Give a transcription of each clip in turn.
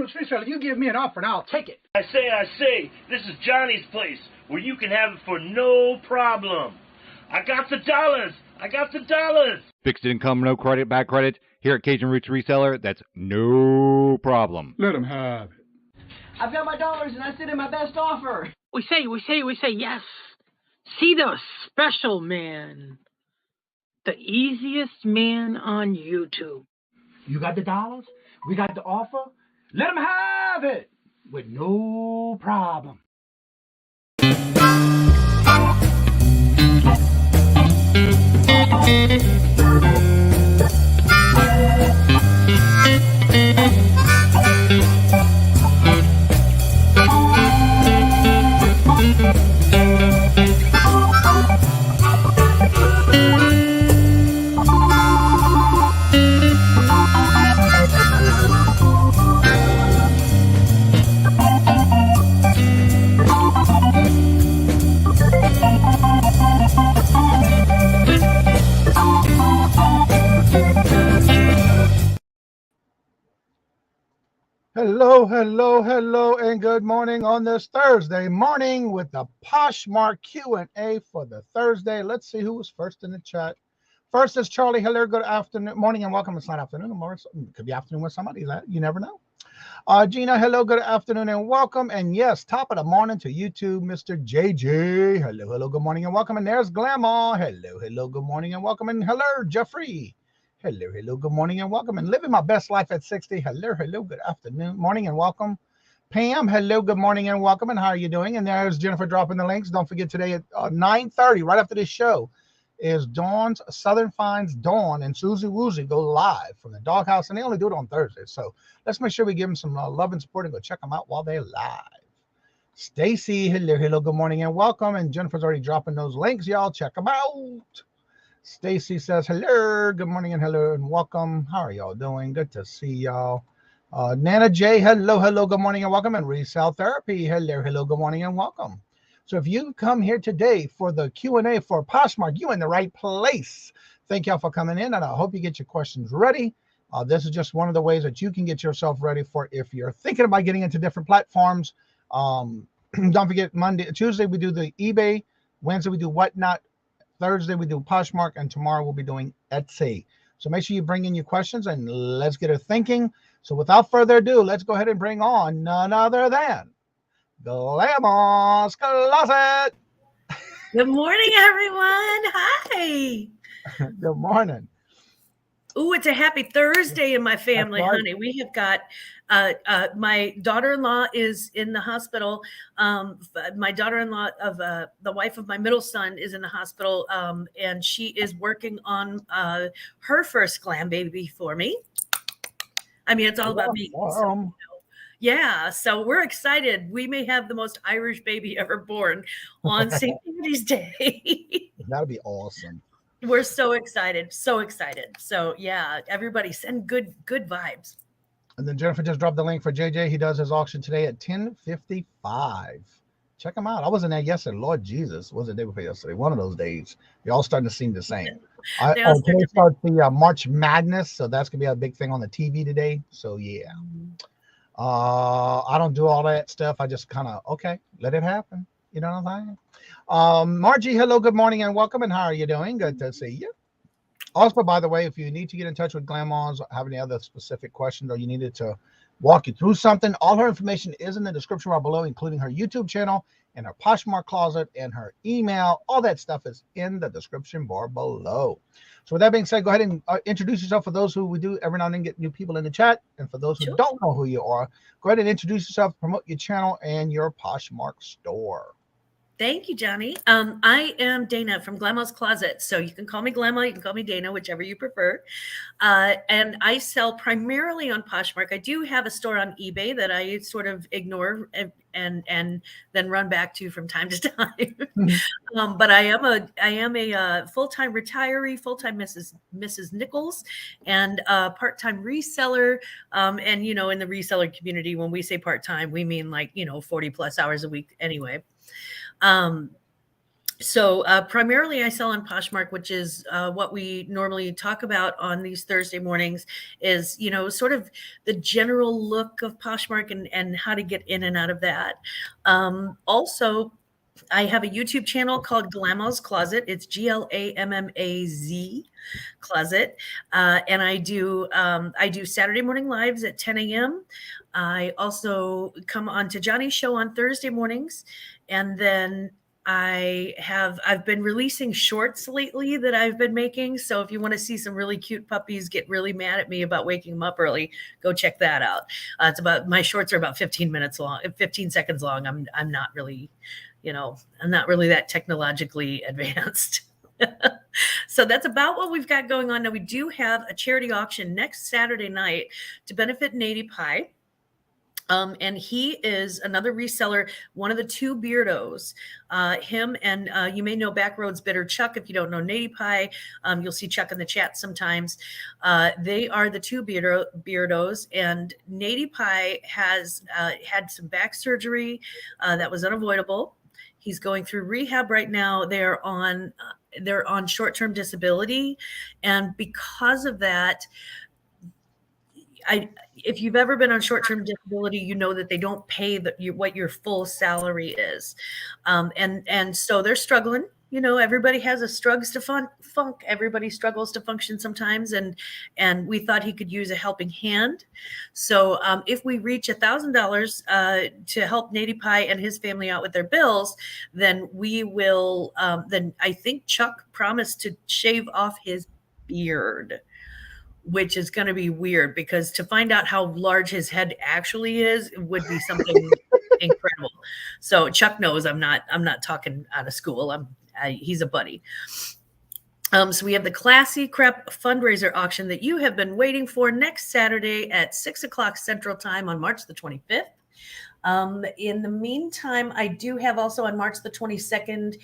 Roots Reseller, you give me an offer and I'll take it. I say, this is Johnny's place, where you can have it for no problem. I got the dollars. Fixed income, no credit, back credit. Here at Kajun Roots Reseller, that's no problem. Let him have it. I've got my dollars and I sent in my best offer. We say, yes. See the special man. The easiest man on YouTube. You got the dollars? We got the offer? Let him have it with no problem. Hello, and good morning on this Thursday morning with the Poshmark Q&A for the Thursday. Let's see who was first in the chat. First is Charlie. Hello, good afternoon, morning, and welcome. It's not afternoon, it could be afternoon with somebody. You never know. Gina, hello, good afternoon, and welcome. And yes, top of the morning to YouTube, Mr. JJ. Hello, good morning, and welcome. And there's Glammaz. Hello, good morning, and welcome. And hello, Jeffrey. Hello, good morning and welcome. And living my best life at 60. Hello, good afternoon, morning and welcome. Pam, hello, good morning and welcome. And how are you doing? And there's Jennifer dropping the links. Don't forget today at 9:30, right after this show, is Dawn's Southern Finds Dawn and Susie Woozy go live from the doghouse. And they only do it on Thursdays. So let's make sure we give them some love and support and go check them out while they're live. Stacy, hello, good morning and welcome. And Jennifer's already dropping those links. Y'all check them out. Stacy says, hello, good morning and hello and welcome. How are y'all doing? Good to see y'all. Nana J, hello, good morning and welcome. And Resell Therapy, hello, good morning and welcome. So if you come here today for the Q&A for Poshmark, you're in the right place. Thank y'all for coming in, and I hope you get your questions ready. This is just one of the ways that you can get yourself ready for if you're thinking about getting into different platforms. Don't forget, Tuesday we do the eBay. Wednesday we do Whatnot. Thursday we do Poshmark, and tomorrow we'll be doing Etsy. So make sure you bring in your questions and let's get her thinking. So without further ado, let's go ahead and bring on none other than Glammaz Closet. Good morning, everyone. Hi. Good morning. Ooh, it's a happy Thursday in my family, honey. We have got my daughter-in-law is in the hospital. My daughter-in-law of the wife of my middle son is in the hospital, and she is working on her first glam baby for me. I mean, it's all about me. So, yeah, so we're excited. We may have the most Irish baby ever born on St. Patty's Day. That'd be awesome. We're so excited. So yeah, everybody send good vibes. And then Jennifer just dropped the link for JJ. He does his auction today at 10:55. Check him out. I wasn't there yesterday. Lord Jesus, was the day before yesterday? One of those days. They all starting to seem the same. Today starts the March Madness, so that's gonna be a big thing on the TV today. So yeah. I don't do all that stuff. I just kind of let it happen. You know what I'm saying? Margie, hello, good morning and welcome. And how are you doing? Good to see you. Also, by the way, if you need to get in touch with Glammaz, have any other specific questions, or you needed to walk you through something, all her information is in the description bar below, including her YouTube channel and her Poshmark Closet and her email. All that stuff is in the description bar below. So with that being said, go ahead and introduce yourself. For those who we do every now and then get new people in the chat, and for those who don't know who you are, go ahead and introduce yourself, promote your channel and your Poshmark store. Thank you, Johnny. I am Dana from Glammaz Closet. So you can call me Glammaz, you can call me Dana, whichever you prefer. And I sell primarily on Poshmark. I do have a store on eBay that I sort of ignore and then run back to from time to time. But I am a full-time retiree, full-time Mrs. Nichols, and part-time reseller. And in the reseller community, when we say part-time, we mean 40 plus hours a week anyway. So primarily I sell on Poshmark, which is what we normally talk about on these Thursday mornings is, sort of the general look of Poshmark and how to get in and out of that. Also, I have a YouTube channel called Glammaz Closet. It's Glammaz Closet. And I do Saturday morning lives at 10 a.m. I also come on to Johnny's show on Thursday mornings. And then I've been releasing shorts lately that I've been making. So if you want to see some really cute puppies get really mad at me about waking them up early, go check that out. My shorts are about 15 seconds long. I'm not really, I'm not really that technologically advanced. So that's about what we've got going on. Now we do have a charity auction next Saturday night to benefit Nady Pie. And he is another reseller, one of the two Beardos. Him and you may know Backroads Bitter Chuck. If you don't know Nady Pie, you'll see Chuck in the chat sometimes. They are the two Beardos, and Nady Pie has had some back surgery that was unavoidable. He's going through rehab right now. They're on short-term disability, and because of that, if you've ever been on short-term disability, you know that they don't pay what your full salary is. And so they're struggling. Everybody has a struggles to funk. Everybody struggles to function sometimes. And we thought he could use a helping hand. So if we reach $1,000 to help Nady Pie and his family out with their bills, then we will, then I think Chuck promised to shave off his beard, which is going to be weird because to find out how large his head actually is would be something incredible. So Chuck knows I'm not talking out of school. He's a buddy. So we have the Classy Crep fundraiser auction that you have been waiting for next Saturday at 6:00 Central Time on March the 25th. In the meantime, I do have also on March the 22nd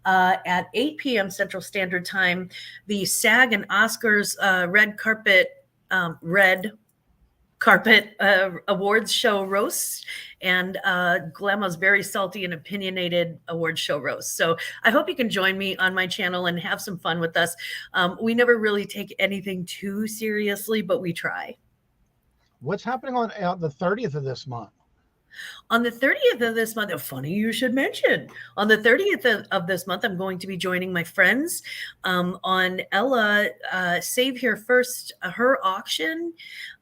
at 8 p.m. Central Standard Time, the SAG and Oscars red carpet awards show roasts and Glammaz very salty and opinionated awards show roast. So I hope you can join me on my channel and have some fun with us. We never really take anything too seriously, but we try. What's happening on the 30th of this month? On the 30th of this month, funny you should mention, on the 30th of this month, I'm going to be joining my friends on Ella Save Here First, her auction.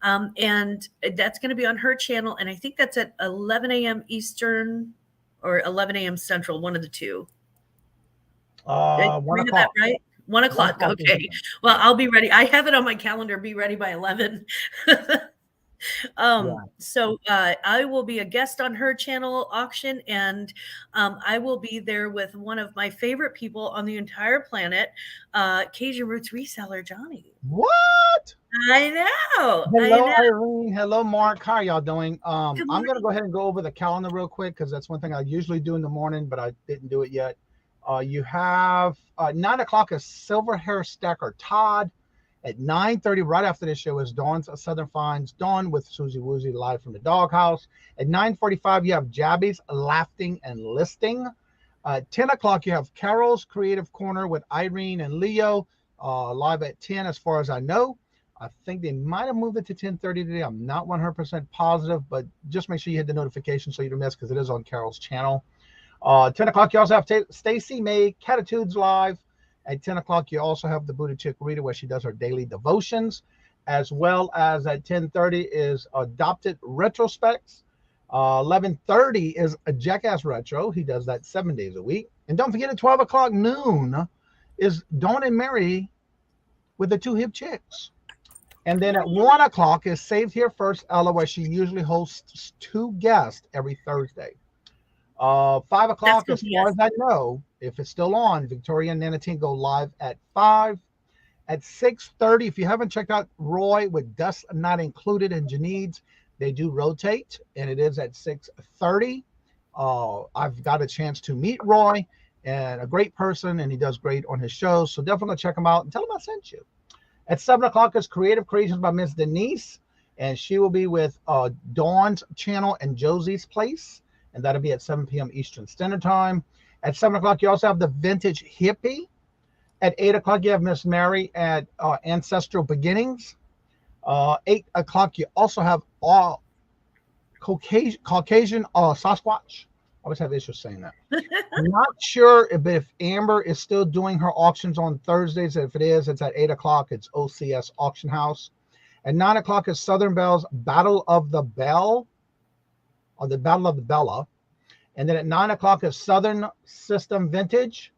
And that's going to be on her channel. And I think that's at 11 a.m. Eastern or 11 a.m. Central, one of the two. 1 o'clock. That right? 1 o'clock. Okay. Well, I'll be ready. I have it on my calendar. Be ready by 11. So I will be a guest on her channel auction, and I will be there with one of my favorite people on the entire planet, Kajun Roots reseller Johnny. What? I know. Hello, Irene. Hello, Mark. How are y'all doing? I'm going to go ahead and go over the calendar real quick because that's one thing I usually do in the morning, but I didn't do it yet. You have 9 o'clock is Silver Hair Stacker Todd. At 9:30, right after this show, is Dawn's Southern Finds. Dawn with Susie Woozy live from the doghouse. At 9:45, you have Jabby's Laughing and Listing. 10 o'clock, you have Carol's Creative Corner with Irene and Leo live at 10, as far as I know. I think they might have moved it to 10:30 today. I'm not 100% positive, but just make sure you hit the notification so you don't miss because it is on Carol's channel. 10 o'clock, you also have Stacy May Catitudes live. At 10 o'clock, you also have the Buddha Chick Rita where she does her daily devotions, as well as at 10:30 is Adopted Retrospects. 11:30 is a Jackass Retro. He does that 7 days a week. And don't forget at 12 o'clock noon is Dawn and Mary with the Two Hip Chicks. And then at 1 o'clock is Saved Here First Ella, where she usually hosts two guests every Thursday. 5 o'clock, as far as I know, if it's still on, Victoria and Nanatine go live at 5. At 6:30, if you haven't checked out Roy with Dust Not Included and Janine's, they do rotate, and it is at 6:30. I've got a chance to meet Roy, and a great person, and he does great on his shows, so definitely check him out and tell him I sent you. At 7 o'clock is Creative Creations by Miss Denise, and she will be with Dawn's channel and Josie's Place. And that'll be at 7 p.m. Eastern Standard Time. At 7 o'clock, you also have the Vintage Hippie. At 8 o'clock, you have Miss Mary at Ancestral Beginnings. 8 o'clock, you also have all Caucasian Sasquatch. I always have issues saying that. I'm not sure if Amber is still doing her auctions on Thursdays. If it is, it's at 8 o'clock. It's OCS Auction House. At 9 o'clock is Southern Belle's Battle of the Bell, or the Battle of the Bella. And then at 9 o'clock is Southern System Vintage,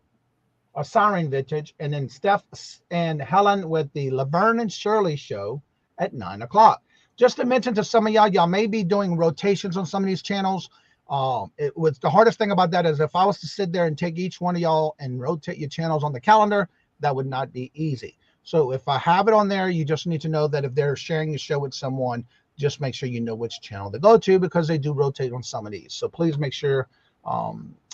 or Siren Vintage. And then Steph and Helen with the Laverne and Shirley show at 9 o'clock. Just to mention to some of y'all may be doing rotations on some of these channels. The hardest thing about that is if I was to sit there and take each one of y'all and rotate your channels on the calendar, that would not be easy. So if I have it on there, you just need to know that if they're sharing the show with someone, just make sure you know which channel to go to, because they do rotate on some of these. So please make sure.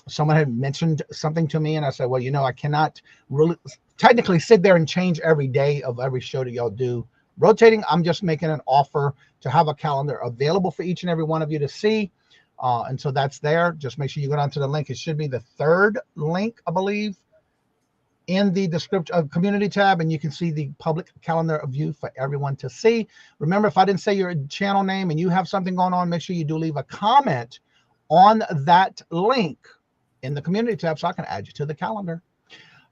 Someone had mentioned something to me and I said, well, I cannot really technically sit there and change every day of every show that y'all do. Rotating, I'm just making an offer to have a calendar available for each and every one of you to see. And so that's there. Just make sure you go down to the link. It should be the third link, I believe, in the description community tab, and you can see the public calendar view for everyone to see. Remember, if I didn't say your channel name and you have something going on, make sure you do leave a comment on that link in the community tab so I can add you to the calendar.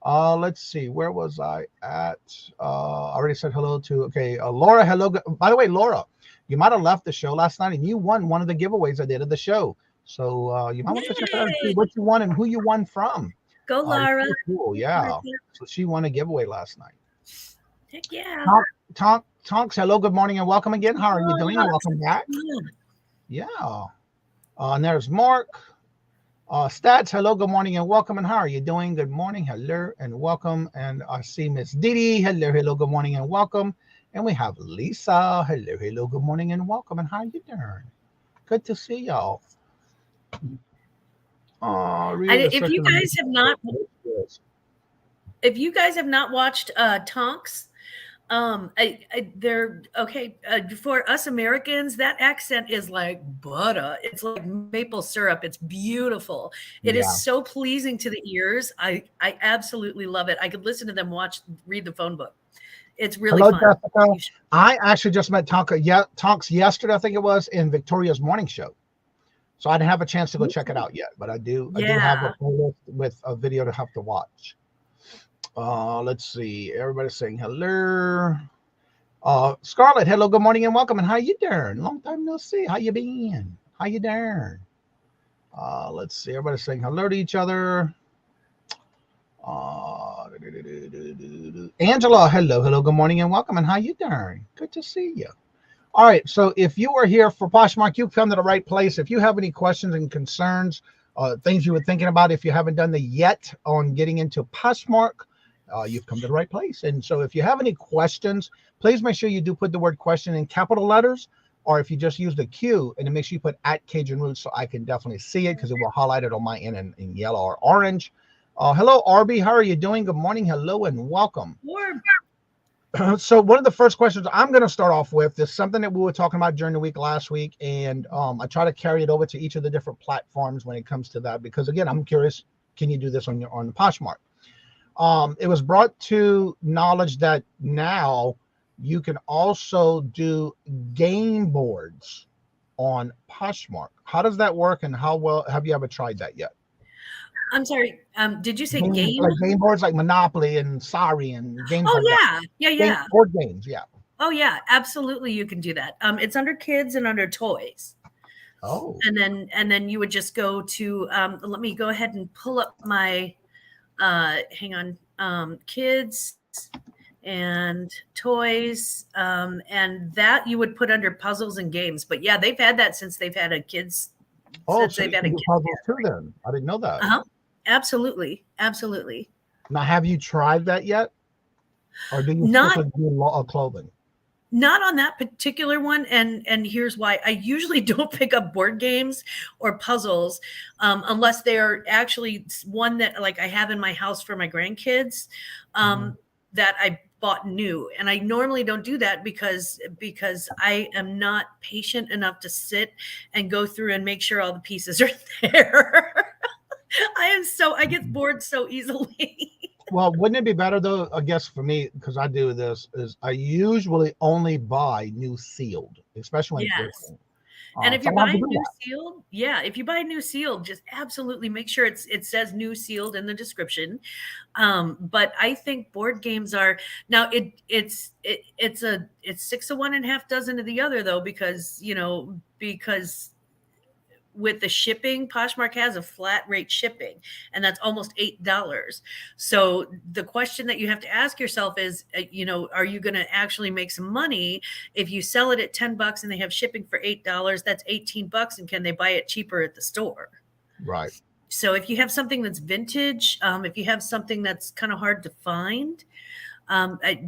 Let's see, where was I at? I already said hello to, Laura, hello. By the way, Laura, you might have left the show last night and you won one of the giveaways I did of the show. So you might want to check it out and see what you won and who you won from. Go, Laura. Cool, yeah. So she won a giveaway last night. Heck yeah. Tonks, hello, good morning and welcome again. How are you doing? Welcome back. Yeah. And there's Mark. Stats, hello, good morning and welcome. And how are you doing? Good morning, hello and welcome. And I see Miss Didi, hello, good morning and welcome. And we have Lisa, hello, good morning and welcome. And how are you doing? Good to see y'all. If you guys have not watched Tonks, they're okay. For us Americans, that accent is like butter. It's like maple syrup. It's beautiful. It is so pleasing to the ears. I absolutely love it. I could listen to them read the phone book. It's really fun. Jessica. I actually just met Tonks yesterday, I think it was, in Victoria's morning show. So I didn't have a chance to go check it out yet, but I do have a playlist with a video to have to watch. Let's see. Everybody's saying hello. Scarlett, hello, good morning and welcome. And how you doing? Long time no see. How you been? How you doing? Let's see. Everybody's saying hello to each other. Angela, hello, good morning and welcome. And how you doing? Good to see you. All right. So if you are here for Poshmark, you've come to the right place. If you have any questions and concerns, things you were thinking about, if you haven't done that yet on getting into Poshmark, you've come to the right place. And so if you have any questions, please make sure you do put the word question in capital letters, or if you just use the Q, and then make sure you put @Cajun Roots so I can definitely see it, because it will highlight it on my end in yellow or orange. Hello, Arby. How are you doing? Good morning. Hello and welcome. So one of the first questions I'm going to start off with is something that we were talking about during the week last week. And I try to carry it over to each of the different platforms when it comes to that, because again, I'm curious, can you do this on the Poshmark? It was brought to knowledge that now you can also do game boards on Poshmark. How does that work, and how well have you ever tried that yet? I'm sorry. Did you say game? Like game boards like Monopoly and Sorry and games. Oh, like yeah. Board games, yeah. Oh, yeah, absolutely. You can do that. It's under kids and under toys. Oh. And then you would just go to, let me go ahead and pull up my, hang on, kids and toys. And that you would put under puzzles and games. But yeah, they've had that since they've had a kids. Oh, so they've had a kid puzzles too then. I didn't know that. Absolutely. Now, have you tried that yet? Or do you do clothing? Not on that particular one. And here's why. I usually don't pick up board games or puzzles unless they're actually one that like I have in my house for my grandkids that I bought new. And I normally don't do that because I am not patient enough to sit and go through and make sure all the pieces are there. I get bored so easily. Well, wouldn't it be better though? I guess for me, because I do this, is I usually only buy new sealed, especially when it's Yes. gifting. And if So you're I have to buying do new that. sealed, yeah, if you buy new sealed, just absolutely make sure it says new sealed in the description. But I think board games are now it's 6 of one and half dozen of the other though, because with the shipping, Poshmark has a flat rate shipping, and that's almost $8. So the question that you have to ask yourself is, are you going to actually make some money if you sell it at $10 and they have shipping for $8? That's $18, and can they buy it cheaper at the store? Right. So if you have something that's vintage, if you have something that's kind of hard to find,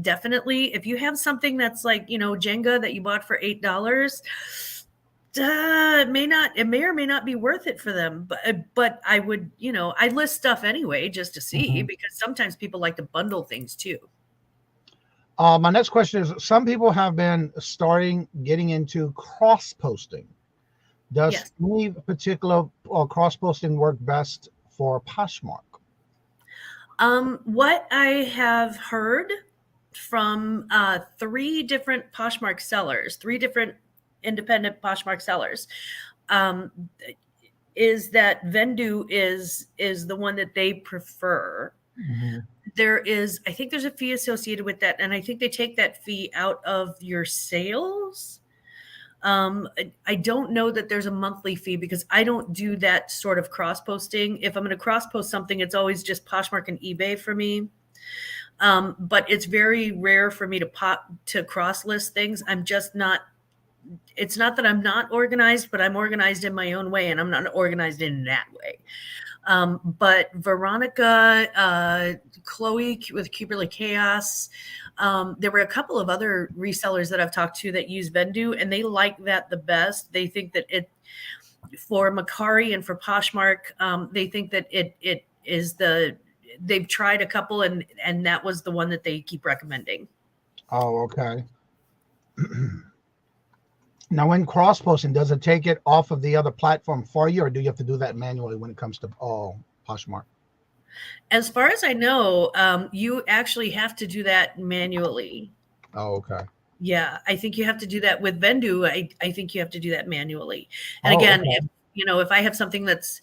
definitely. If you have something that's like Jenga that you bought for $8. It may or may not be worth it for them, but I would, I list stuff anyway just to see, because sometimes people like to bundle things too. My next question is: some people have been getting into cross posting. Does any particular cross posting work best for Poshmark? What I have heard from 3 different Poshmark sellers, 3 different independent Poshmark sellers, is that Vendu is the one that they prefer. I think there's a fee associated with that, and I think they take that fee out of your sales. I don't know that there's a monthly fee, because I don't do that sort of cross posting. If I'm going to cross post something, it's always just Poshmark and eBay for me. But it's very rare for me to cross list things. It's not that I'm not organized, but I'm organized in my own way, and I'm not organized in that way. But Veronica, Chloe with Cuberly Chaos, there were a couple of other resellers that I've talked to that use Vendu, and they like that the best. They think that for Macari and for Poshmark, they think that it is they've tried a couple, and that was the one that they keep recommending. Oh, okay. Now, when cross posting, does it take it off of the other platform for you, or do you have to do that manually when it comes to Poshmark? As far as I know, you actually have to do that manually. Oh, okay. Yeah, I think you have to do that with Vendu. I think you have to do that manually. And again, okay. if I have something that's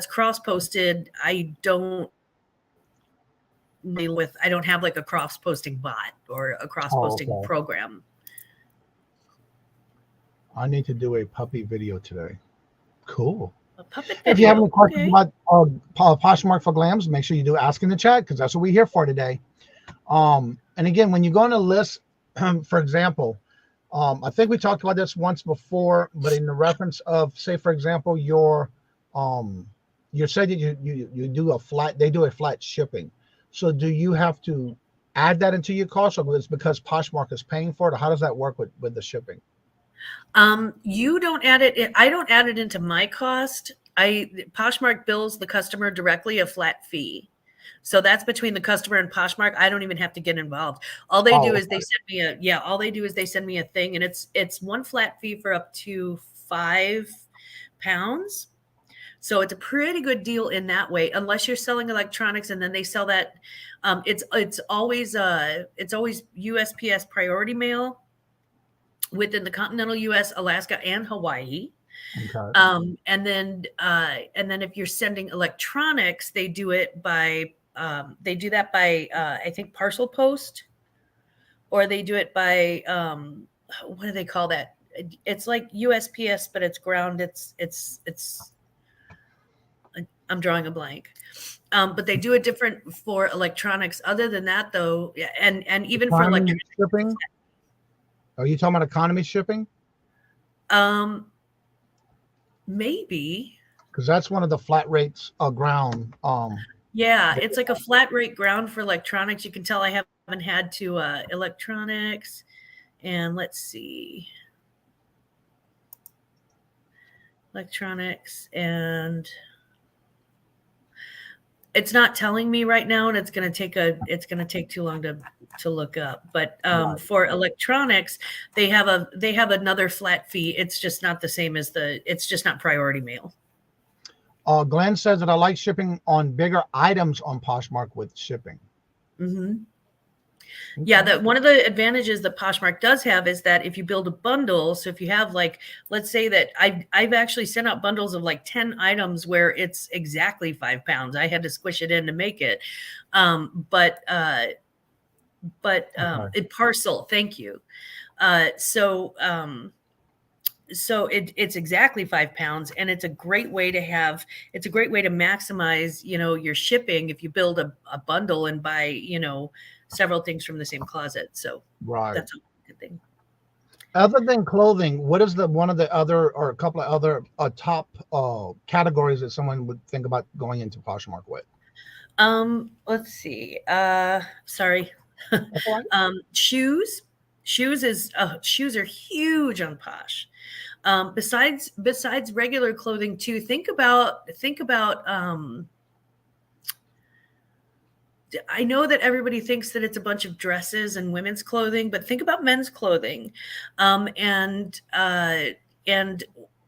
cross posted, I don't have like a cross posting bot or a cross posting program. I need to do a puppy video today. Cool. A puppet video. If you have any questions about Poshmark for Glammaz, make sure you do ask in the chat, because that's what we're here for today. And again, when you go on a list, for example, I think we talked about this once before, but in the reference of, say, for example, you said that you do they do a flat shipping. So do you have to add that into your cost, or it's because Poshmark is paying for it, or how does that work with the shipping? You don't add it. I don't add it into my cost. Poshmark bills the customer directly a flat fee. So that's between the customer and Poshmark. I don't even have to get involved. All they do is they send me a thing, and it's one flat fee for up to £5. So it's a pretty good deal in that way, unless you're selling electronics and then they sell that. It's always USPS priority mail within the continental US, Alaska, and Hawaii. Okay. And then if you're sending electronics, they do that by I think parcel post, or they do it by what do they call that? It's like USPS, but it's ground. It's I'm drawing a blank. But they do it different for electronics. Other than that, though, and even for electronics shipping. Are you talking about economy shipping? Maybe. Because that's one of the flat rates ground. Yeah, it's like a flat rate ground for electronics. You can tell I haven't had to electronics. And let's see. Electronics, and it's not telling me right now, and it's going to take too long to look up. But for electronics, they have another flat fee. It's just not the same as it's just not priority mail. Glenn says that I like shipping on bigger items on Poshmark with shipping. Mm-hmm. Yeah, that one of the advantages that Poshmark does have is that if you build a bundle, so if you have like, let's say that I've actually sent out bundles of like 10 items where it's exactly 5 pounds. I had to squish it in to make it. But parcel, thank you. So it's exactly 5 pounds, and it's a great way to maximize, your shipping if you build a bundle and buy, several things from the same closet. So that's a good thing. Other than clothing, what is one of the other, or a couple of other top categories that someone would think about going into Poshmark with? Let's see. Sorry. Shoes. Shoes are huge on Posh. Besides regular clothing too, think about I know that everybody thinks that it's a bunch of dresses and women's clothing, but think about men's clothing. And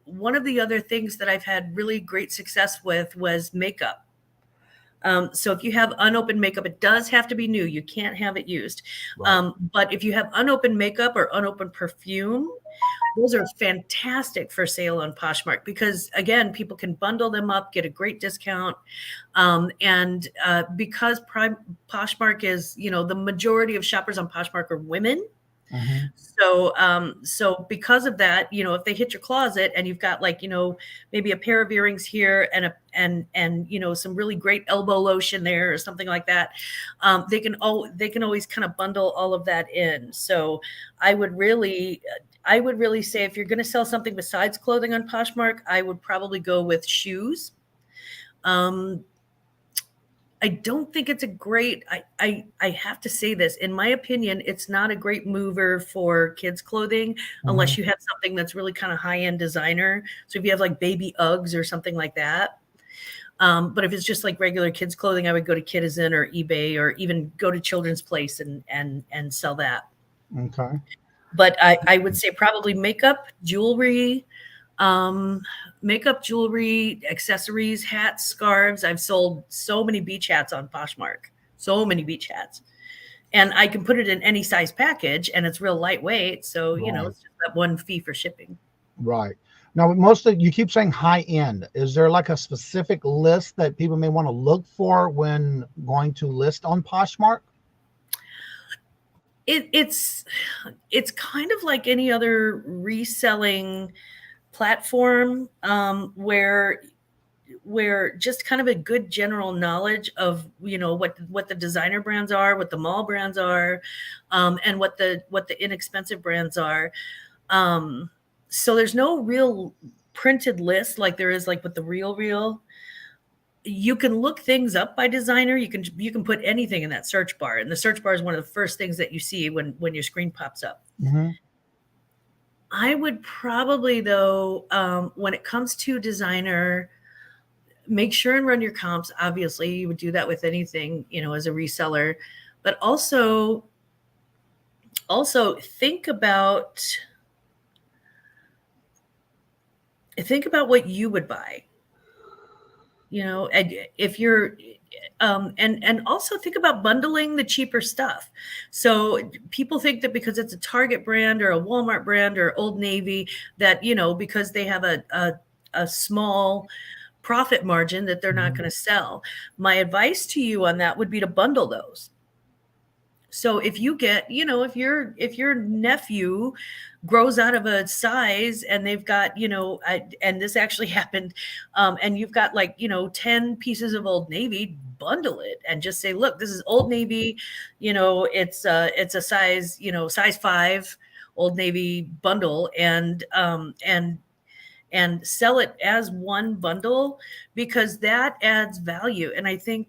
one of the other things that I've had really great success with was makeup. So if you have unopened makeup, it does have to be new. You can't have it used. Right. But if you have unopened makeup or unopened perfume, those are fantastic for sale on Poshmark because, again, people can bundle them up, get a great discount. And because Poshmark is, the majority of shoppers on Poshmark are women. Mm-hmm. So because of that, if they hit your closet and you've got like, maybe a pair of earrings here and some really great elbow lotion there or something like that, they can always kind of bundle all of that in. So I would really say if you're going to sell something besides clothing on Poshmark, I would probably go with shoes. I don't think it's a great, I have to say this, in my opinion, it's not a great mover for kids clothing unless you have something that's really kind of high-end designer. So if you have like baby Uggs or something like that. But if it's just like regular kids clothing, I would go to Kuisine or eBay or even go to Children's Place and sell that. Okay. But I would say probably makeup, jewelry, accessories, hats, scarves. I've sold so many beach hats on Poshmark, and I can put it in any size package and it's real lightweight. So, it's just that one fee for shipping. Right. Now, you keep saying high end. Is there like a specific list that people may want to look for when going to list on Poshmark? It's kind of like any other reselling platform, where just kind of a good general knowledge of what the designer brands are, what the mall brands are, and what the inexpensive brands are. So there's no real printed list like there is like with the Real. You can look things up by designer. You can put anything in that search bar, and the search bar is one of the first things that you see when your screen pops up. Mm-hmm. I would probably, though, when it comes to designer, make sure and run your comps. Obviously, you would do that with anything, as a reseller, but also think about what you would buy. If you're, and also think about bundling the cheaper stuff. So people think that because it's a Target brand or a Walmart brand or Old Navy that, because they have a small profit margin that they're not going to sell. My advice to you on that would be to bundle those. So if you get, if your nephew grows out of a size and they've got, and this actually happened, and you've got like, 10 pieces of Old Navy, bundle it and just say, look, this is Old Navy, it's a size, size 5 Old Navy bundle, and sell it as one bundle, because that adds value. And I think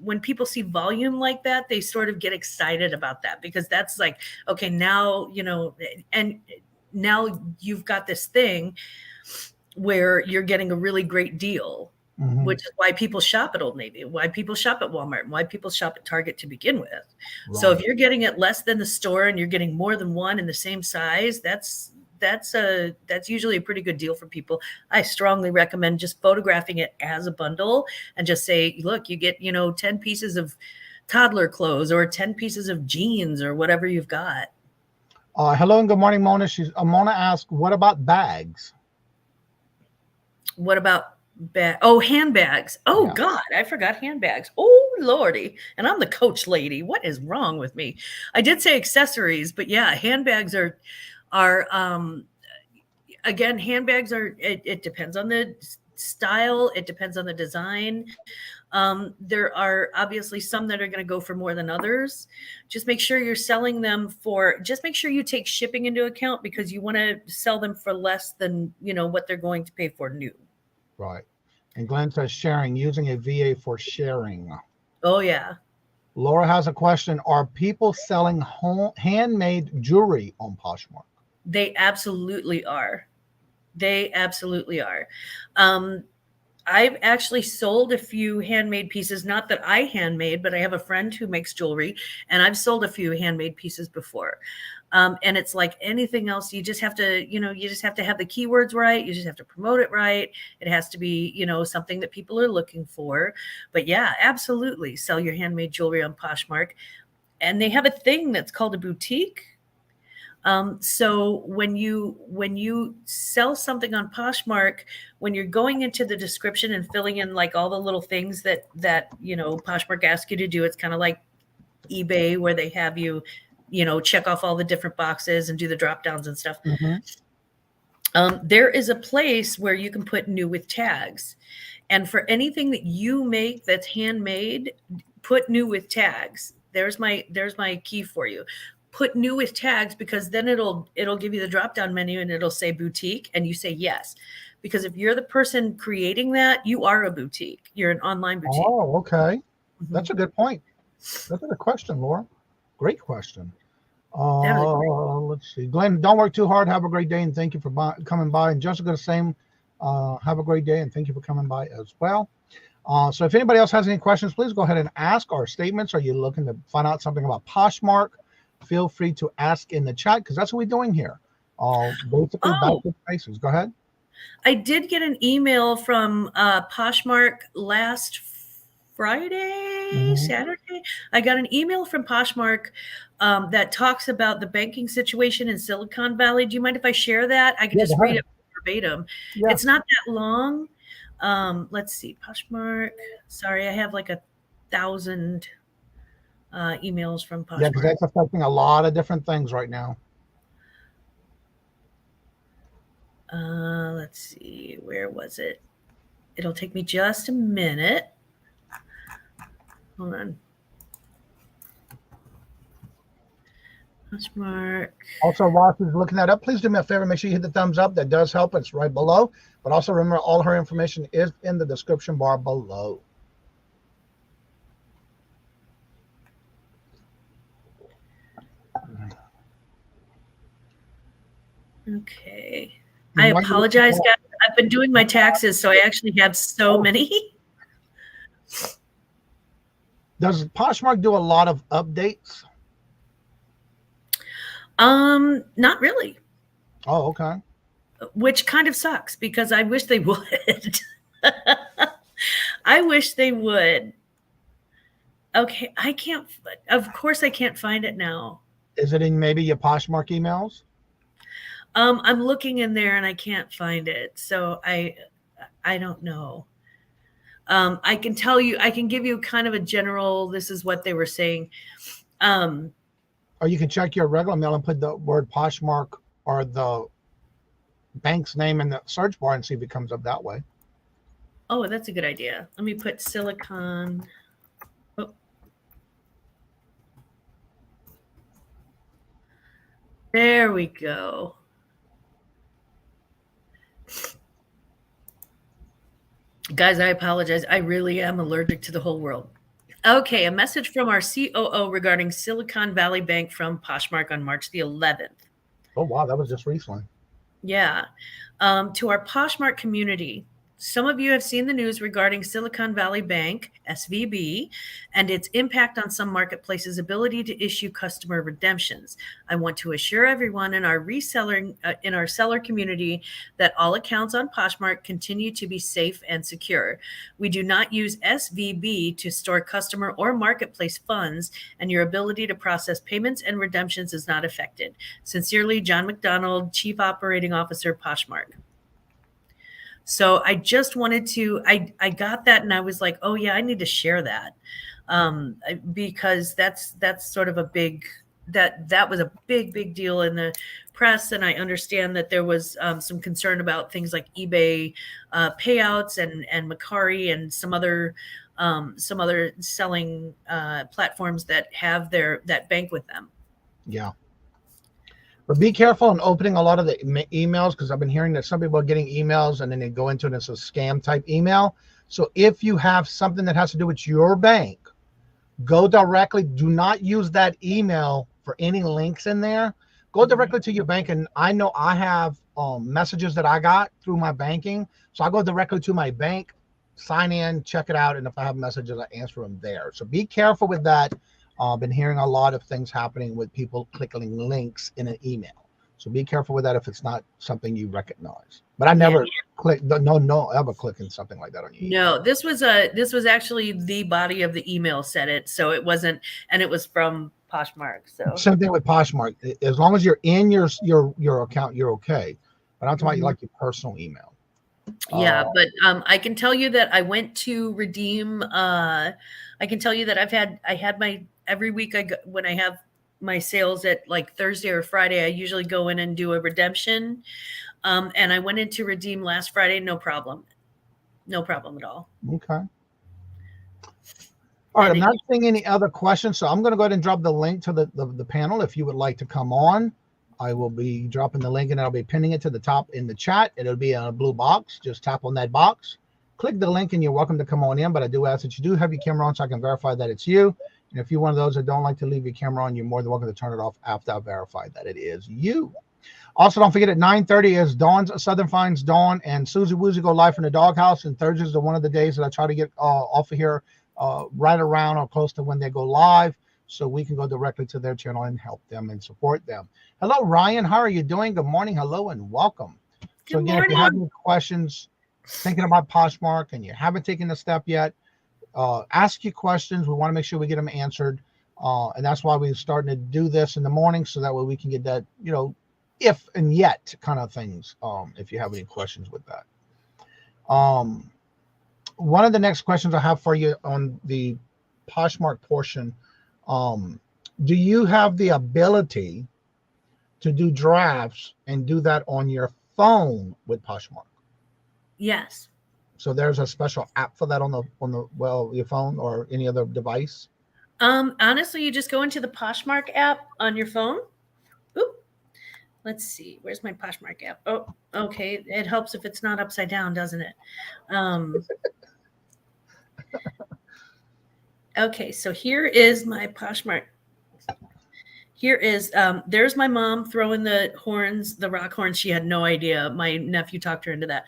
when people see volume like that, they sort of get excited about that, because that's like, okay, now, and now you've got this thing where you're getting a really great deal, which is why people shop at Old Navy, why people shop at Walmart, and why people shop at Target to begin with. Right. So if you're getting it less than the store and you're getting more than one in the same size, that's that's usually a pretty good deal for people. I strongly recommend just photographing it as a bundle and just say, look, you get, 10 pieces of toddler clothes or 10 pieces of jeans or whatever you've got. Hello and good morning, Mona. Mona asked, what about bags? What about handbags? Oh, yeah. God, I forgot handbags. Oh, Lordy. And I'm the coach lady. What is wrong with me? I did say accessories, but yeah, handbags are again, handbags are, it depends on the style. It depends on the design. There are obviously some that are going to go for more than others. Just make sure you're selling them just make sure you take shipping into account, because you want to sell them for less than, what they're going to pay for new. Right. And Glenn says sharing, using a VA for sharing. Oh, yeah. Laura has a question. Are people selling handmade jewelry on Poshmark? They absolutely are. They absolutely are. I've actually sold a few handmade pieces, not that I handmade, but I have a friend who makes jewelry, and I've sold a few handmade pieces before. And it's like anything else. You just have to, have the keywords right. You just have to promote it right. It has to be, something that people are looking for. But yeah, absolutely. Sell your handmade jewelry on Poshmark. And they have a thing that's called a boutique. So when you sell something on Poshmark, when you're going into the description and filling in like all the little things that Poshmark asks you to do, it's kind of like eBay, where they have you, check off all the different boxes and do the drop downs and stuff. Mm-hmm. There is a place where you can put new with tags, and for anything that you make that's handmade, put new with tags. There's my key for you. Put new with tags, because then it'll give you the drop down menu and it'll say boutique, and you say yes. Because if you're the person creating that, you are a boutique. You're an online boutique. Oh, okay. Mm-hmm. That's a good point. That's a good question, Laura. Great question. Let's see. Glenn, don't work too hard. Have a great day, and thank you for coming by. And Jessica, the same. Have a great day, and thank you for coming by as well. So if anybody else has any questions, please go ahead and ask. Our statements. Are you looking to find out something about Poshmark? Feel free to ask in the chat, because that's what we're doing here. Basically, back to basics. Go ahead. I did get an email from Poshmark last Friday, Saturday. I got an email from Poshmark that talks about the banking situation in Silicon Valley. Do you mind if I share that? I can just read it verbatim. Yeah. It's not that long. Let's see. Poshmark. Sorry, I have like 1,000 emails from Poshmark. Yeah, because that's affecting a lot of different things right now. Let's see. Where was it? It'll take me just a minute. Hold on. Poshmark. Also, while she's looking that up, please do me a favor. Make sure you hit the thumbs up. That does help. It's right below. But also remember, all her information is in the description bar below. Okay. I apologize, guys. I've been doing my taxes, so I actually have so many. Does Poshmark do a lot of updates? Not really. Oh, okay. Which kind of sucks, because I wish they would. I wish they would. Okay, of course I can't find it now. Is it in maybe your Poshmark emails? I'm looking in there and I can't find it. So I don't know. I can tell you, I can give you kind of a general, this is what they were saying. Or you can check your regular mail and put the word Poshmark or the bank's name in the search bar and see if it comes up that way. Oh, that's a good idea. Let me put Silicon. Oh. There we go. Guys, I apologize. I really am allergic to the whole world. Okay, a message from our COO regarding Silicon Valley Bank from Poshmark on March the 11th. Oh, wow. That was just recently. Yeah. To our Poshmark community, Some of you have seen the news regarding Silicon Valley Bank, SVB, and its impact on some marketplaces' ability to issue customer redemptions. I want to assure everyone in our seller community that all accounts on Poshmark continue to be safe and secure. We do not use SVB to store customer or marketplace funds, and your ability to process payments and redemptions is not affected. Sincerely, John McDonald, Chief Operating Officer, Poshmark. So I just wanted to, I got that and I was like, oh yeah, I need to share that. Because that's sort of a big, that was a big deal in the press. And I understand that there was some concern about things like eBay payouts and Macari and some other selling platforms that have that bank with them. Yeah. But be careful in opening a lot of the emails, because I've been hearing that some people are getting emails and then they go into it and it's a scam type email. So if you have something that has to do with your bank, go directly. Do not use that email for any links in there. Go directly to your bank. And I know I have messages that I got through my banking. So I go directly to my bank, sign in, check it out. And if I have messages, I answer them there. So be careful with that. Been hearing a lot of things happening with people clicking links in an email. So be careful with that if it's not something you recognize. But I never ever clicking something like that on you. No, this was actually the body of the email said it. So it wasn't, and it was from Poshmark. So same thing with Poshmark. As long as you're in your account, you're okay. But I'm talking about like your personal email. Yeah, but I can tell you that I went to redeem. I can tell you that I had my every week. When I have my sales at like Thursday or Friday, I usually go in and do a redemption. And I went in to redeem last Friday, no problem at all. Okay. All right, I'm not seeing any other questions, so I'm going to go ahead and drop the link to the panel. If you would like to come on, I will be dropping the link and I'll be pinning it to the top in the chat. It'll be in a blue box. Just tap on that box, click the link, and you're welcome to come on in. But I do ask that you do have your camera on so I can verify that it's you. And if you're one of those that don't like to leave your camera on, you're more than welcome to turn it off after I verify that it is you. Also, don't forget at 9:30 is Dawn's Southern Finds Dawn and Susie Woozy go live from the doghouse. And Thursdays are one of the days that I try to get off of here right around or close to when they go live, so we can go directly to their channel and help them and support them. Hello, Ryan. How are you doing? Good morning. Hello and welcome. So again, if you have any questions, thinking about Poshmark and you haven't taken the step yet, ask your questions. We want to make sure we get them answered. And that's why we're starting to do this in the morning, so that way we can get that, if and yet kind of things, if you have any questions with that. One of the next questions I have for you on the Poshmark portion, do you have the ability to do drafts and do that on your phone with Poshmark? Yes. So there's a special app for that on your phone or any other device? Honestly, you just go into the Poshmark app on your phone. Oop. Let's see. Where's my Poshmark app? Oh, okay. It helps if it's not upside down, doesn't it? Okay, so here is my Poshmark. Here is, there's my mom throwing the horns, the rock horns. She had no idea. My nephew talked her into that.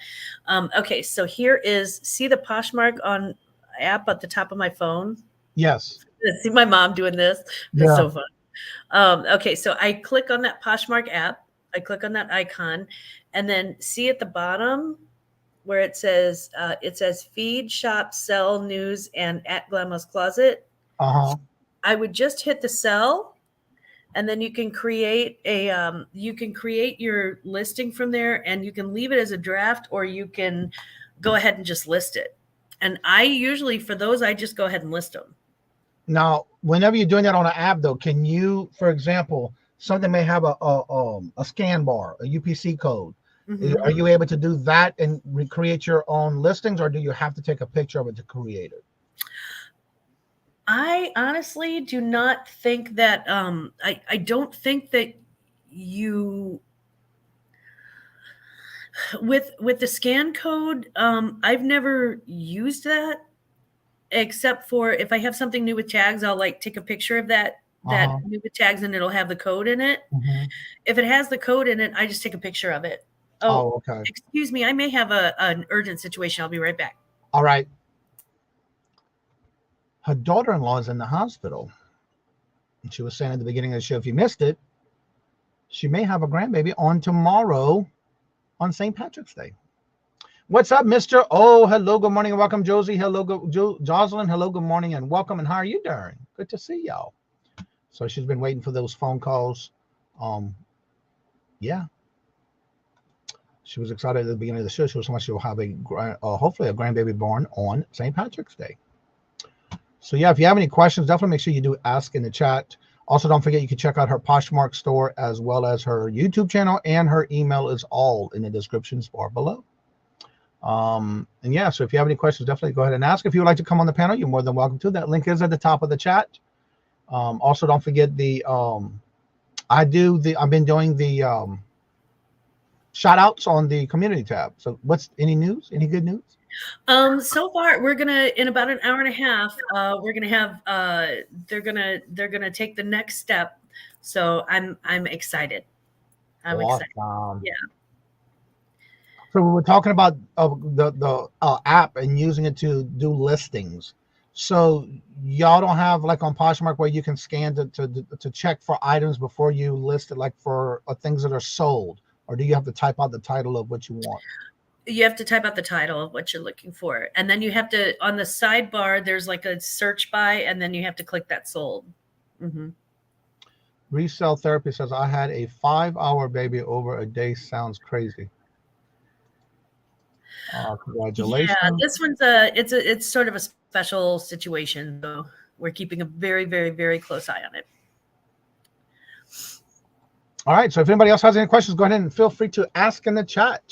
Okay, so here is, see the Poshmark on app at the top of my phone? Yes. See my mom doing this? It's so fun. Okay, so I click on that Poshmark app. I click on that icon, and then see at the bottom where it says feed, shop, sell, news, and at Glammaz Closet. I would just hit the sell, and then you can create your listing from there, and you can leave it as a draft, or you can go ahead and just list it. And I usually, for those, I just go ahead and list them. Now, whenever you're doing that on an app, though, can you, for example, something may have a scan bar, a UPC code. Mm-hmm. Are you able to do that and recreate your own listings, or do you have to take a picture of it to create it? I honestly do not think that, I don't think that you, with the scan code, I've never used that, except for if I have something new with tags, I'll like take a picture of that new with tags, and it'll have the code in it. Mm-hmm. If it has the code in it, I just take a picture of it. Oh, okay. excuse me. I may have an urgent situation. I'll be right back. All right. Her daughter-in-law is in the hospital. And she was saying at the beginning of the show, if you missed it, she may have a grandbaby on tomorrow on St. Patrick's Day. What's up, Mr.? Oh, hello, good morning, and welcome, Josie. Hello, Jocelyn. Hello, good morning, and welcome. And how are you doing? Good to see y'all. So she's been waiting for those phone calls. Yeah. She was excited at the beginning of the show. She was so much she'll have hopefully a grandbaby born on St. Patrick's Day. So yeah, if you have any questions, definitely make sure you do ask in the chat. Also, don't forget you can check out her Poshmark store as well as her YouTube channel, and her email is all in the description bar below. And yeah, so if you have any questions, definitely go ahead and ask. If you would like to come on the panel, you're more than welcome to. That link is at the top of the chat. Also, don't forget the I've been doing the shout outs on the community tab. So what's any news? Any good news? So far we're gonna, in about an hour and a half, we're gonna have they're gonna take the next step. So I'm excited. I'm excited. Yeah. So we were talking about the app and using it to do listings. So y'all don't have like on Poshmark where you can scan to check for items before you list it, like for things that are sold, or do you have to type out the title of what you want? You have to type out the title of what you're looking for. And then you have to, on the sidebar, there's like a search by, and then you have to click that sold. Mm-hmm. Resell Therapy says, I had a 5-hour baby over a day. Sounds crazy. Congratulations. Yeah, this one's it's sort of a special situation, though. We're keeping a very, very, very close eye on it. All right. So if anybody else has any questions, go ahead and feel free to ask in the chat.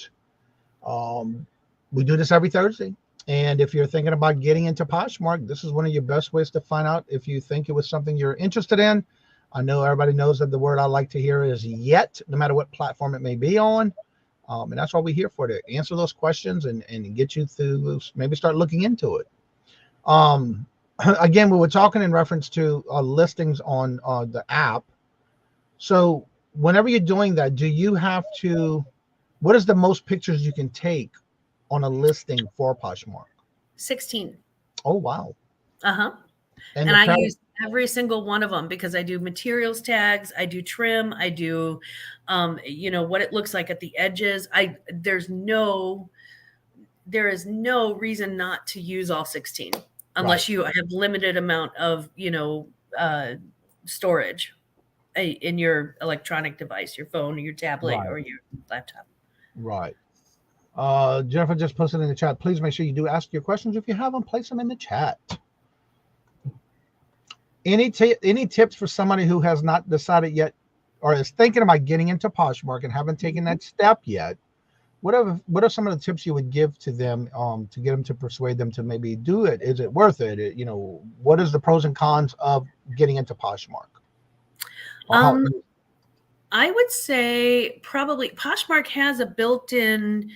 We do this every Thursday. And if you're thinking about getting into Poshmark, this is one of your best ways to find out if you think it was something you're interested in. I know everybody knows that the word I like to hear is yet, no matter what platform it may be on. And that's what we're here for, to answer those questions and get you through, maybe start looking into it. Again, we were talking in reference to listings on the app. So whenever you're doing that, do you have to, what is the most pictures you can take on a listing for Poshmark? 16. Oh, wow. Uh-huh. And I use every single one of them because I do materials tags, I do trim, I do, what it looks like at the edges. There is no reason not to use all 16 unless you have limited amount of, storage in your electronic device, your phone or your tablet or your laptop. Right. Jennifer just posted in the chat. Please make sure you do ask your questions. If you have them, place them in the chat. Any tips for somebody who has not decided yet or is thinking about getting into Poshmark and haven't taken that step yet? What are some of the tips you would give to them to get them to persuade them to maybe do it? Is it worth it? What is the pros and cons of getting into Poshmark? I would say probably Poshmark has a built-in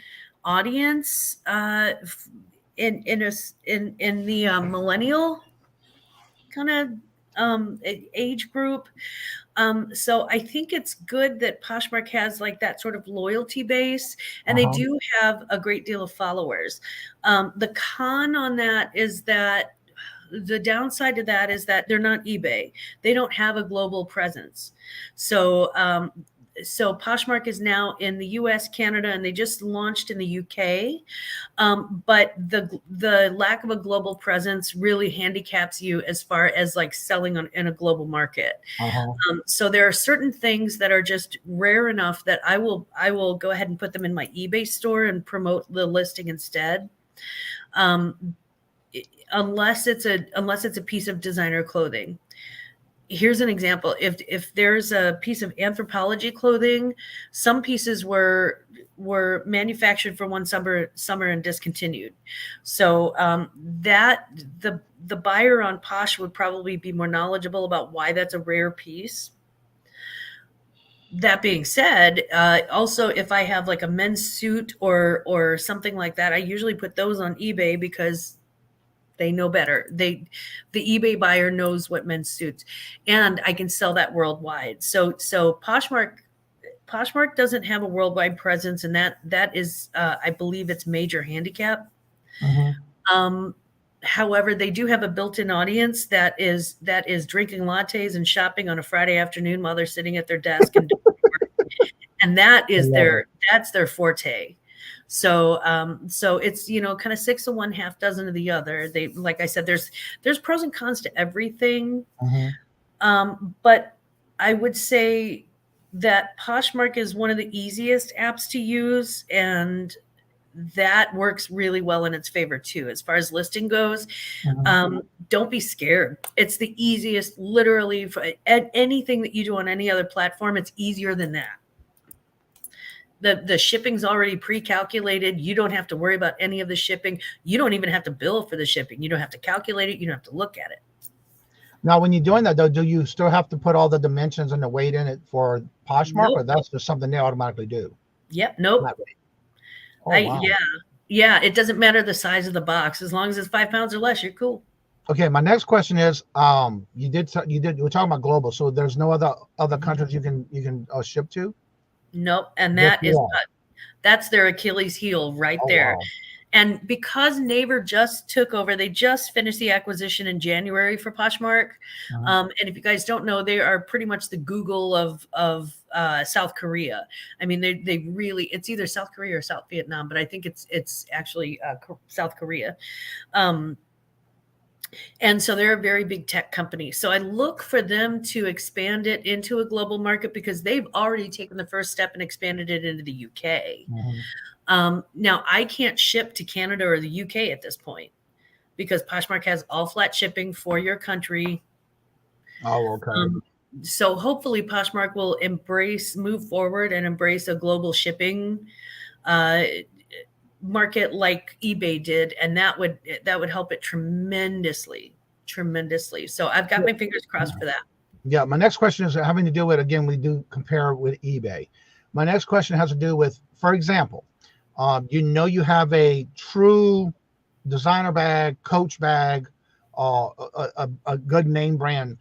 audience in the millennial kind of age group. So I think it's good that Poshmark has like that sort of loyalty base, and they do have a great deal of followers. The con on that is that the downside to that is that they're not eBay. They don't have a global presence. So Poshmark is now in the US, Canada, and they just launched in the UK. But the lack of a global presence really handicaps you as far as like selling in a global market. So there are certain things that are just rare enough that I will go ahead and put them in my eBay store and promote the listing instead. Unless it's a piece of designer clothing. Here's an example. If there's a piece of Anthropologie clothing, some pieces were manufactured for one summer and discontinued. So that the buyer on Posh would probably be more knowledgeable about why that's a rare piece. That being said, also if I have like a men's suit or something like that, I usually put those on eBay because they know better. The eBay buyer knows what men's suits, and I can sell that worldwide. So Poshmark Poshmark doesn't have a worldwide presence, and that is, I believe, its major handicap. However, they do have a built-in audience that is drinking lattes and shopping on a Friday afternoon while they're sitting at their desk, and that is that's their forte. So so it's, you know, kind of 6 of one, half dozen of the other. They, like I said, there's pros and cons to everything. But I would say that Poshmark is one of the easiest apps to use, and that works really well in its favor too. As far as listing goes, don't be scared. It's the easiest, literally, for anything that you do on any other platform. It's easier than that. The shipping's already pre-calculated. You don't have to worry about any of the shipping. You don't even have to bill for the shipping. You don't have to calculate it. You don't have to look at it. Now, when you're doing that, though, do you still have to put all the dimensions and the weight in it for Poshmark, or that's just something they automatically do? Yep. Nope. Oh, wow. Yeah. It doesn't matter the size of the box. As long as it's 5 pounds or less, you're cool. Okay. My next question is, you were talking about global, so there's no other countries you can ship to? Nope. And that's their Achilles heel right there. Wow. And because Naver just took over, they just finished the acquisition in January for Poshmark. And if you guys don't know, they are pretty much the Google of South Korea. I mean, they really, it's either South Korea or South Vietnam, but I think it's actually South Korea. And so they're a very big tech company. So I look for them to expand it into a global market, because they've already taken the first step and expanded it into the UK. Now, I can't ship to Canada or the UK at this point, because Poshmark has all flat shipping for your country. Oh, okay. So hopefully Poshmark will move forward and embrace a global shipping market like eBay did, and that would help it tremendously. So I've got my fingers crossed for that. Yeah, my next question is having to do with, again, we do compare with eBay. My next question has to do with, for example, you have a true designer bag, Coach bag, a good name brand.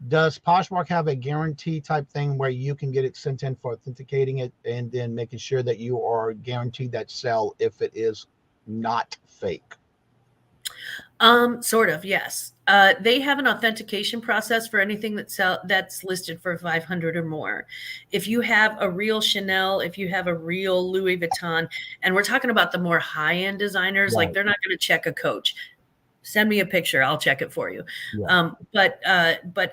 Does Poshmark have a guarantee type thing where you can get it sent in for authenticating it and then making sure that you are guaranteed that sell if it is not fake? Sort of, yes. They have an authentication process for anything that's listed for 500 or more. If you have a real Chanel, if you have a real Louis Vuitton, and we're talking about the more high-end designers, like they're not going to check a Coach. Send me a picture, I'll check it for you. But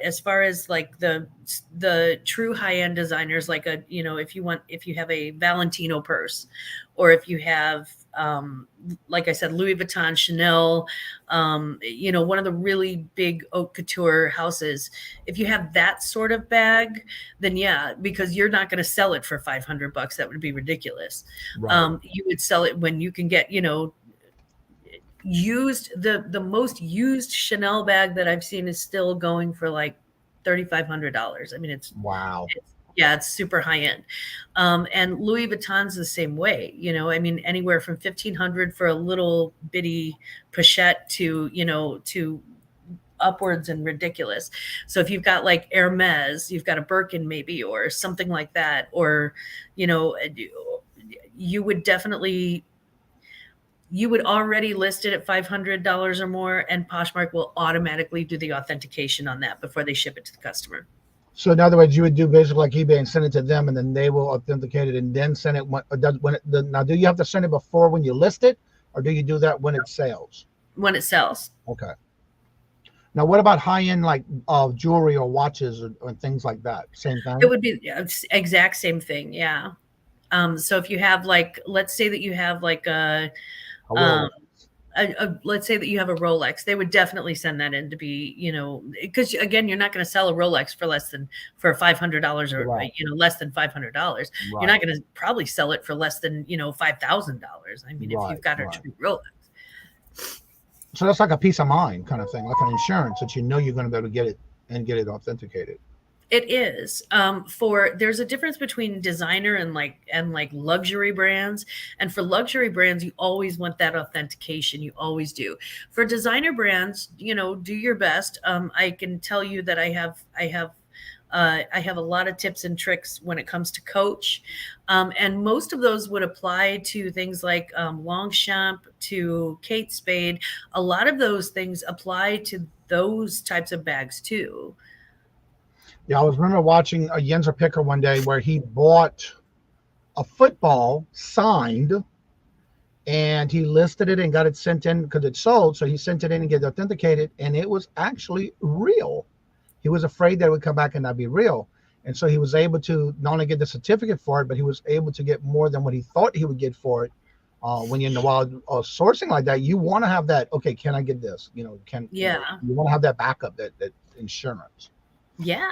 as far as like the true high-end designers, like if you have a Valentino purse, or if you have like I said, Louis Vuitton, Chanel, one of the really big haute couture houses, if you have that sort of bag, then yeah, because you're not going to sell it for $500. That would be ridiculous. You would sell it when you can get, used. The most used Chanel bag that I've seen is still going for like $3,500. I mean, it's it's super high end. And Louis Vuitton's the same way, I mean, anywhere from $1,500 for a little bitty pochette to upwards and ridiculous. So if you've got like Hermes, you've got a Birkin maybe, or something like that, or, you would already list it at $500 or more, and Poshmark will automatically do the authentication on that before they ship it to the customer. So in other words, you would do basically like eBay and send it to them, and then they will authenticate it and then send it now, do you have to send it before when you list it, or do you do that when it sells? When it sells. Okay. Now, what about high-end like jewelry or watches or things like that? Same thing? It would be exact same thing, yeah. So if you have let's say that you have like let's say that you have a Rolex, they would definitely send that in to be, because again, you're not going to sell a Rolex for $500 or less than $500. Right. You're not going to probably sell it for less than $5,000. I mean, if you've got a true Rolex. So that's like a peace of mind kind of thing, like an insurance that you're going to be able to get it authenticated. It is. There's a difference between designer and luxury brands. And for luxury brands, you always want that authentication. You always do. For designer brands, do your best. I can tell you that I have I have a lot of tips and tricks when it comes to Coach. And most of those would apply to things like Longchamp, to Kate Spade. A lot of those things apply to those types of bags too. Yeah, I was remember watching a Yenzer Picker one day where he bought a football signed and he listed it and got it sent in because it sold. So he sent it in and get it authenticated, and it was actually real. He was afraid that it would come back and not be real. And so he was able to not only get the certificate for it, but he was able to get more than what he thought he would get for it. When you're in the wild sourcing like that, you want to have that, okay, can I get this? You want to have that backup, that insurance. Yeah.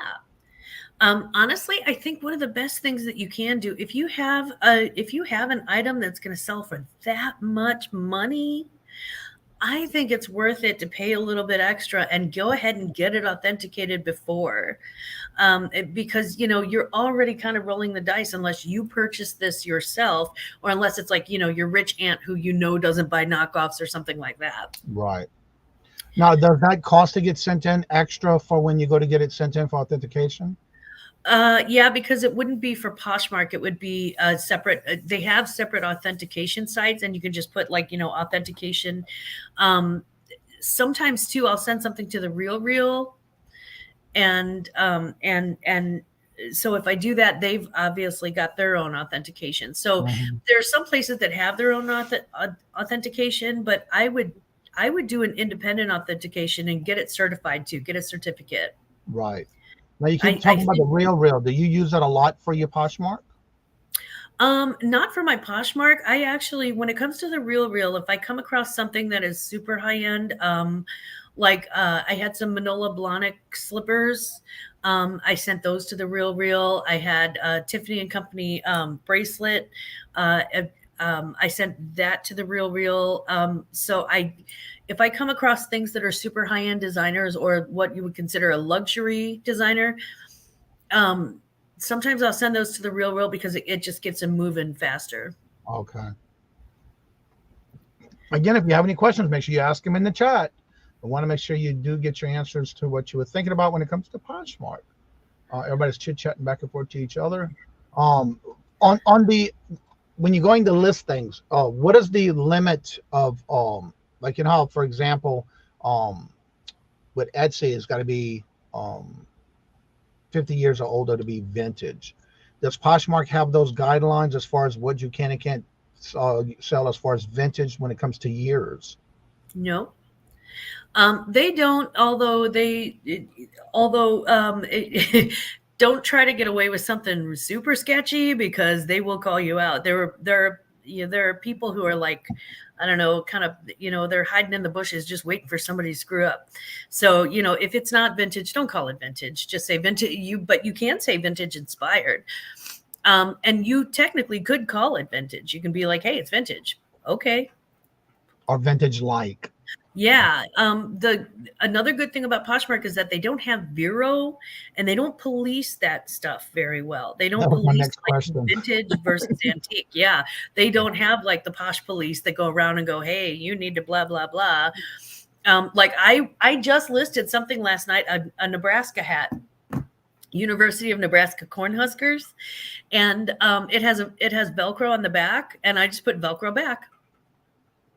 Honestly, I think one of the best things that you can do, if you have an item that's going to sell for that much money, I think it's worth it to pay a little bit extra and go ahead and get it authenticated before, because you're already kind of rolling the dice unless you purchase this yourself, or unless it's like your rich aunt who doesn't buy knockoffs or something like that. Right. Now, does that cost to get sent in extra for when you go to get it sent in for authentication? Yeah, because it wouldn't be for Poshmark. It would be separate. They have separate authentication sites, and you can just put authentication. Sometimes too, I'll send something to the Real, and so if I do that, they've obviously got their own authentication. So there are some places that have their own authentication, but I would do an independent authentication and get it certified too. Get a certificate. Right. Now you keep talking about the Real. Do you use that a lot for your Poshmark? Not for my Poshmark. I actually, when it comes to the Real, if I come across something that is super high end, I had some Manolo Blahnik slippers. I sent those to the Real. I had Tiffany and Company bracelet. I sent that to the Real. So if I come across things that are super high-end designers or what you would consider a luxury designer, sometimes I'll send those to the Real because it just gets them moving faster. Okay. Again, if you have any questions, make sure you ask them in the chat. I want to make sure you do get your answers to what you were thinking about when it comes to Poshmark. Everybody's chit-chatting back and forth to each other. When you're going to list things, what is the limit of how, for example, with Etsy, it's got to be 50 years or older to be vintage. Does Poshmark have those guidelines as far as what you can and can't sell as far as vintage when it comes to years? No. They don't, although don't try to get away with something super sketchy because they will call you out. There are people who are like, I don't know, kind of, they're hiding in the bushes, just waiting for somebody to screw up. So, if it's not vintage, don't call it vintage. Just say vintage. But you can say vintage inspired. And you technically could call it vintage. You can be like, hey, it's vintage. Okay. Or vintage like. Yeah. Another good thing about Poshmark is that they don't have Vero and they don't police that stuff very well. They don't police vintage versus antique. Yeah. They don't have like the Posh police that go around and go, hey, you need to blah, blah, blah. I just listed something last night, a Nebraska hat, University of Nebraska Cornhuskers. And it has Velcro on the back, and I just put Velcro back.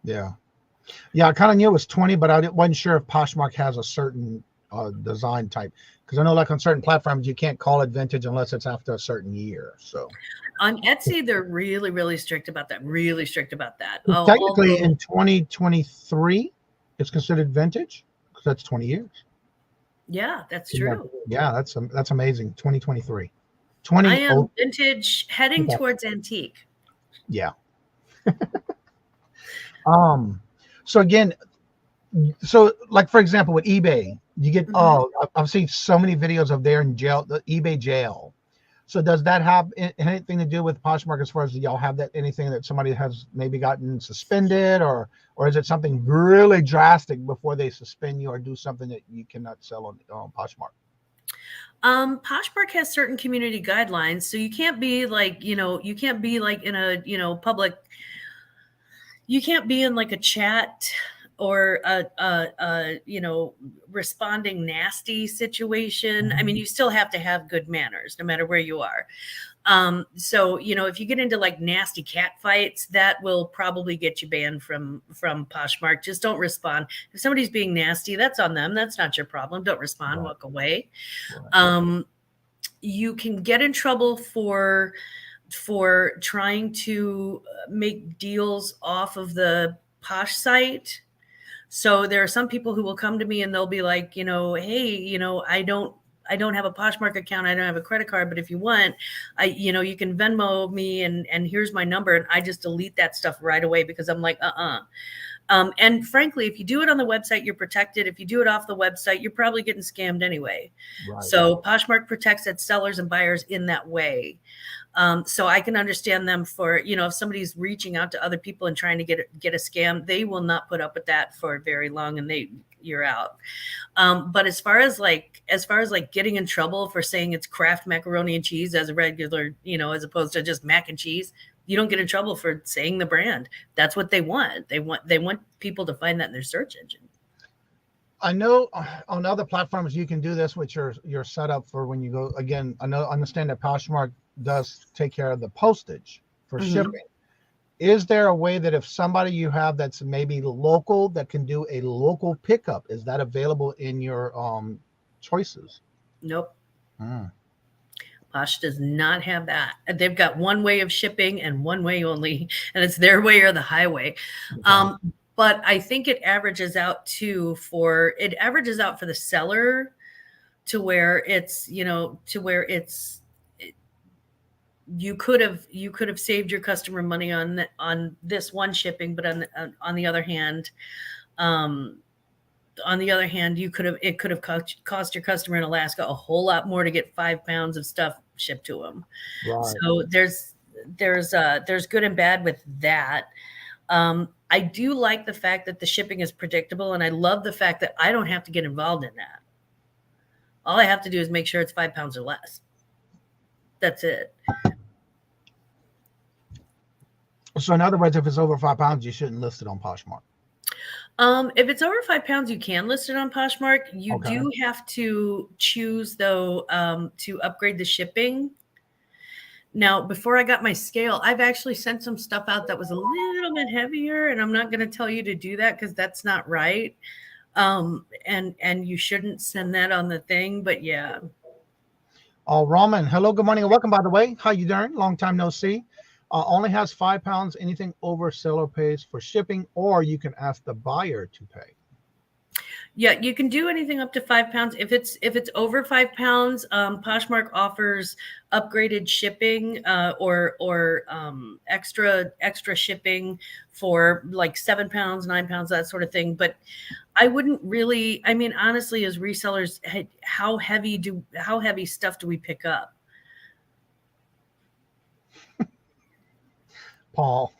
Yeah. Yeah, I kind of knew it was 20, but I wasn't sure if Poshmark has a certain design type. Because I know like on certain platforms, you can't call it vintage unless it's after a certain year. So on Etsy, they're really, really strict about that. Really strict about that. Technically, in 2023, it's considered vintage because that's 20 years. Yeah, that's true. Yeah, that's amazing. 2023. I am vintage heading towards antique. Yeah. So again, like for example, with eBay, you get I've seen so many videos of there in jail, the eBay jail. So does that have anything to do with Poshmark as far as y'all have that anything that somebody has maybe gotten suspended, or is it something really drastic before they suspend you or do something that you cannot sell on Poshmark? Poshmark has certain community guidelines, so you can't be like, you can't be like in a, public. You can't be in like a chat responding nasty situation. I mean, you still have to have good manners no matter where you are. So, if you get into like nasty cat fights, that will probably get you banned from Poshmark. Just don't respond. If somebody's being nasty, that's on them. That's not your problem. Don't respond, walk away. You can get in trouble for trying to make deals off of the Posh site. So there are some people who will come to me and they'll be like, hey, I don't have a Poshmark account. I don't have a credit card, but if you want, you can Venmo me and here's my number. And I just delete that stuff right away because I'm like, and frankly, if you do it on the website, you're protected. If you do it off the website, you're probably getting scammed anyway. Right. So Poshmark protects its sellers and buyers in that way. So I can understand them for, if somebody's reaching out to other people and trying to get a scam, they will not put up with that for very long and you're out. But as far as getting in trouble for saying it's Kraft macaroni and cheese as a regular, as opposed to just mac and cheese, you don't get in trouble for saying the brand. That's what they want. They want people to find that in their search engine. I know on other platforms you can do this with your setup for when you go. Again, understand that Poshmark does take care of the postage for shipping. Is there a way that if somebody you have that's maybe local that can do a local pickup, is that available in your choices? Nope. Posh does not have that. They've got one way of shipping and one way only, and it's their way or the highway. But I think it averages out for the seller to where it's, you could have saved your customer money on this one shipping, but on the other hand, it could have cost your customer in Alaska a whole lot more to get 5 pounds of stuff shipped to them. Right. So there's good and bad with that. I do like the fact that the shipping is predictable, and I love the fact that I don't have to get involved in that. All I have to do is make sure it's 5 pounds or less. That's it. So in other words, if it's over 5 pounds, you shouldn't list it on Poshmark. If it's over 5 pounds, you can list it on Poshmark. You do have to choose, though, to upgrade the shipping. Now, before I got my scale, I've actually sent some stuff out that was a little bit heavier, and I'm not going to tell you to do that because that's not right. And you shouldn't send that on the thing, but yeah. Roman, hello, good morning, and welcome, by the way. How you doing? Long time no see. Only has 5 pounds. Anything over seller pays for shipping, or you can ask the buyer to pay. Yeah, you can do anything up to 5 pounds. If it's over 5 pounds, Poshmark offers upgraded shipping or extra shipping for like 7 pounds, 9 pounds, that sort of thing. But I wouldn't really. I mean, honestly, as resellers, how heavy stuff do we pick up? Paul,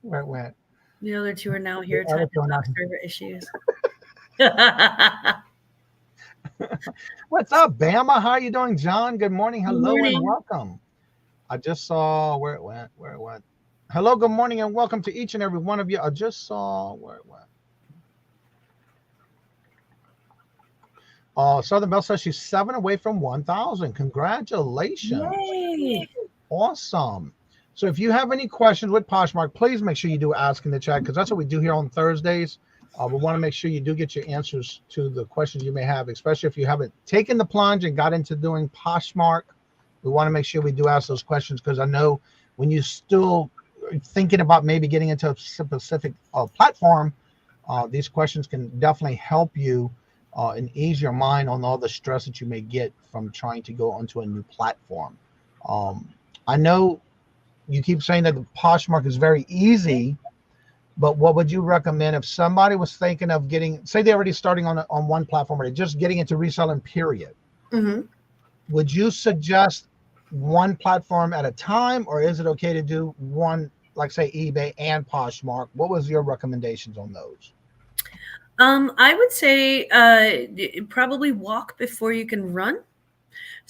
where it went. The other two are now here talking about server issues. What's up, Bama? How are you doing, John? Good morning. Hello and welcome. I just saw where it went. Hello, good morning, and welcome to each and every one of you. I just saw where it went. Southern Belle says she's 7 away from 1,000. Congratulations. Yay. Awesome. So if you have any questions with Poshmark, please make sure you do ask in the chat, because that's what we do here on Thursdays. We want to make sure you do get your answers to the questions you may have, especially if you haven't taken the plunge and got into doing Poshmark. We want to make sure we do ask those questions, because I know when you're still thinking about maybe getting into a specific platform, these questions can definitely help you and ease your mind on all the stress that you may get from trying to go onto a new platform. I know you keep saying that the Poshmark is very easy, but what would you recommend if somebody was thinking of getting, say they're already starting on one platform, or they're just getting into reselling, period? Would you suggest one platform at a time, or is it okay to do one, like say eBay and Poshmark? What was your recommendations on those? I would say probably walk before you can run.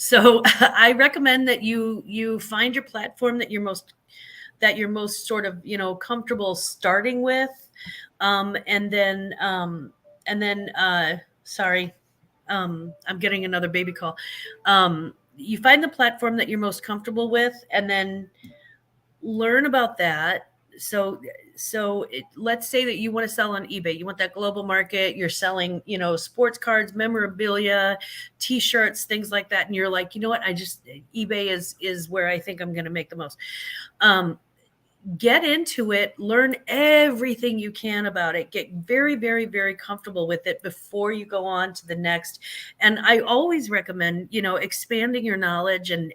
So I recommend that you find your platform that you're most sort of, comfortable starting with. And then sorry, I'm getting another baby call. You find the platform that you're most comfortable with, and then learn about that. So let's say that you want to sell on eBay. You want that global market. You're selling, sports cards, memorabilia, T-shirts, things like that. And you're like, you know what? eBay is where I think I'm going to make the most. Get into it, learn everything you can about it, get very, very, very comfortable with it before you go on to the next. And I always recommend, expanding your knowledge and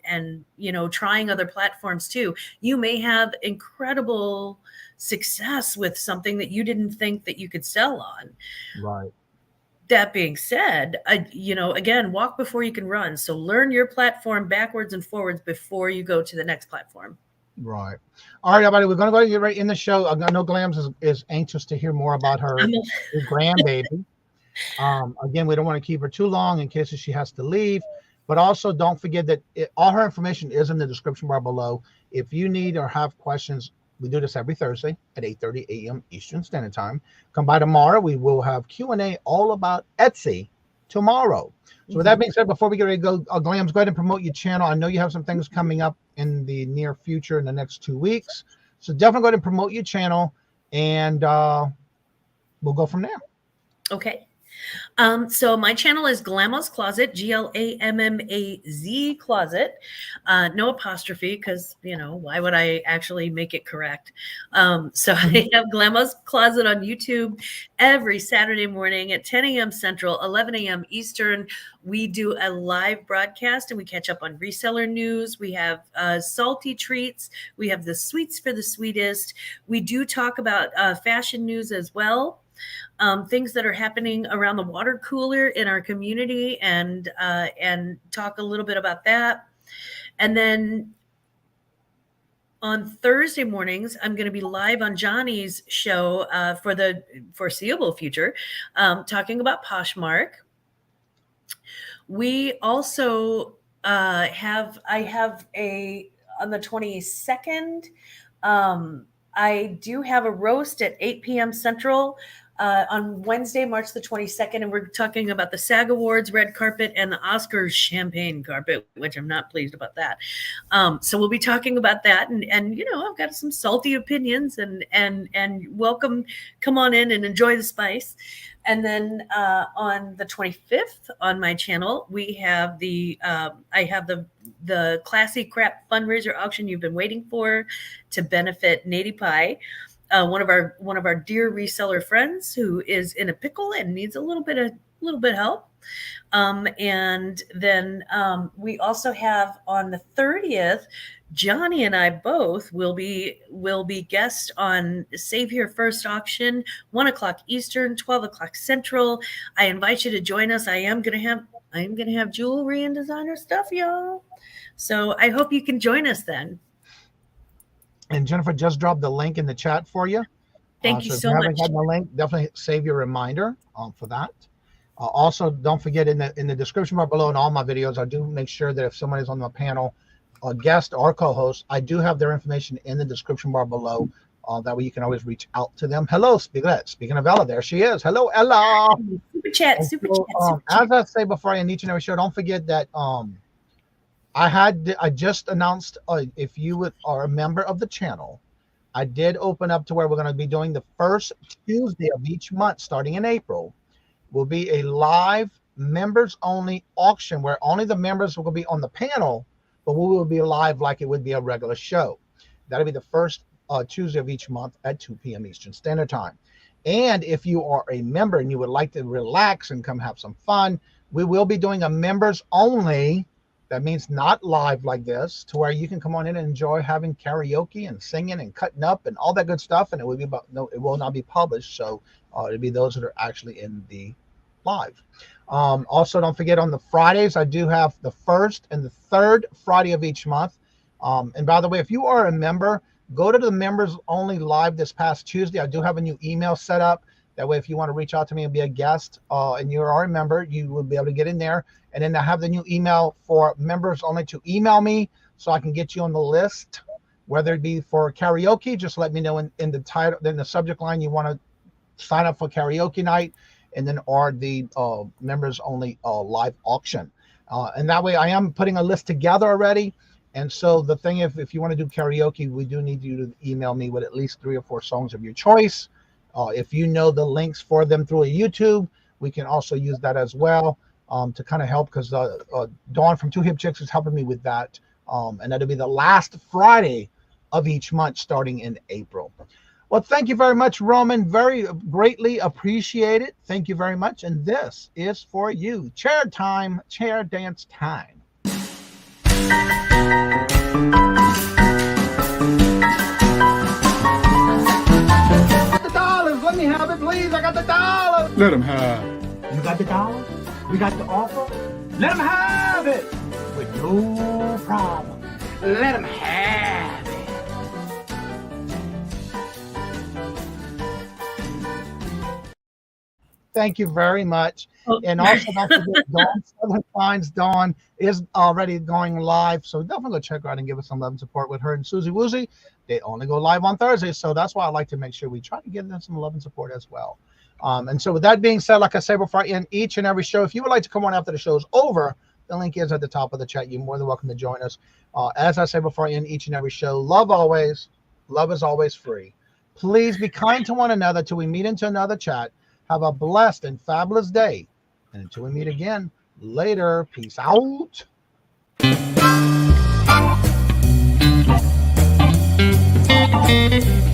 trying other platforms too. You may have incredible success with something that you didn't think that you could sell on. Right. That being said, again, walk before you can run. So learn your platform backwards and forwards before you go to the next platform. Right. All right, everybody, we're going to go get right in the show. I know Glammaz is anxious to hear more about her grandbaby. Again, we don't want to keep her too long in case she has to leave. But also don't forget that all her information is in the description bar below. If you need or have questions, we do this every Thursday at 8:30 a.m. Eastern Standard Time. Come by tomorrow. We will have Q&A all about Etsy tomorrow. So with that being said, before we get ready to go, Glammaz, go ahead and promote your channel. I know you have some things coming up in the near future in the next 2 weeks. So definitely go ahead and promote your channel, and we'll go from there. Okay. So my channel is Glammaz Closet, Glammaz Closet, no apostrophe, because, why would I actually make it correct? So I have Glammaz Closet on YouTube every Saturday morning at 10 a.m. Central, 11 a.m. Eastern. We do a live broadcast and we catch up on reseller news. We have salty treats. We have the sweets for the sweetest. We do talk about fashion news as well. Things that are happening around the water cooler in our community, and talk a little bit about that. And then on Thursday mornings, I'm going to be live on Johnny's show for the foreseeable future, talking about Poshmark. We also I have on the 22nd, I do have a roast at 8 p.m. Central on Wednesday, March the 22nd, and we're talking about the SAG Awards red carpet and the Oscars champagne carpet, which I'm not pleased about that. So we'll be talking about that, and I've got some salty opinions, and welcome, come on in and enjoy the spice. And then on the 25th on my channel, we have I have the Classy Crap fundraiser auction you've been waiting for to benefit Nady Pie, one of our dear reseller friends who is in a pickle and needs a little bit of help. And then we also have on the 30th, Johnny and I both will be guests on Save Here First auction, 1 o'clock Eastern, 12 o'clock Central. I invite you to join us. I am gonna have jewelry and designer stuff, y'all. So I hope you can join us then. And Jennifer just dropped the link in the chat for you. Thank you so if you much. haven't gotten the link, definitely save your reminder for that. Also, don't forget in the description bar below in all my videos, I do make sure that if someone is on the panel, a guest or co-host, I do have their information in the description bar below. That way you can always reach out to them. Hello, speaking of Ella, there she is. Hello, Ella. Super chat. As I say before I end each and every show, don't forget that I just announced if you are a member of the channel, I did open up to where we're going to be doing the first Tuesday of each month starting in April. Will be a live members only auction where only the members will be on the panel, but we will be live like it would be a regular show. That'll be the first Tuesday of each month at 2 p.m. Eastern Standard Time. And if you are a member and you would like to relax and come have some fun, we will be doing a members only. That means not live like this, to where you can come on in and enjoy having karaoke and singing and cutting up and all that good stuff. And it will be it will not be published. So it'll be those that are actually in the live. Also, don't forget on the Fridays, I do have the first and the third Friday of each month. And by the way, if you are a member, go to the members only live this past Tuesday. I do have a new email set up. That way, if you want to reach out to me and be a guest and you are a member, you will be able to get in there. And then I have the new email for members only to email me so I can get you on the list, whether it be for karaoke. Just let me know in the title, in the subject line, you want to sign up for karaoke night, and then or the members only live auction. And that way I am putting a list together already. And so the thing, if you want to do karaoke, we do need you to email me with at least 3 or 4 songs of your choice. If you know the links for them through a YouTube, we can also use that as well to kind of help, because Dawn from Two Hip Chicks is helping me with that. And that'll be the last Friday of each month starting in April. Well, thank you very much, Roman. Very greatly appreciate it. Thank you very much. And this is for you. Chair time, chair dance time. The dollars, let me have it, please. I got the dollars. Let him have. You got the dollars? We got the offer? Let them have it with no problem. Let them have it. Thank you very much. And also, don't forget, Dawn Southern Finds. Dawn is already going live, so definitely go check her out and give us some love and support with her and Susie Woozy. They only go live on Thursdays, so that's why I like to make sure we try to give them some love and support as well. And so with that being said, like I say before I end each and every show, if you would like to come on after the show's over, the link is at the top of the chat. You're more than welcome to join us. As I say before I end each and every show, love always. Love is always free. Please be kind to one another till we meet into another chat. Have a blessed and fabulous day. And until we meet again, later. Peace out. Thank you.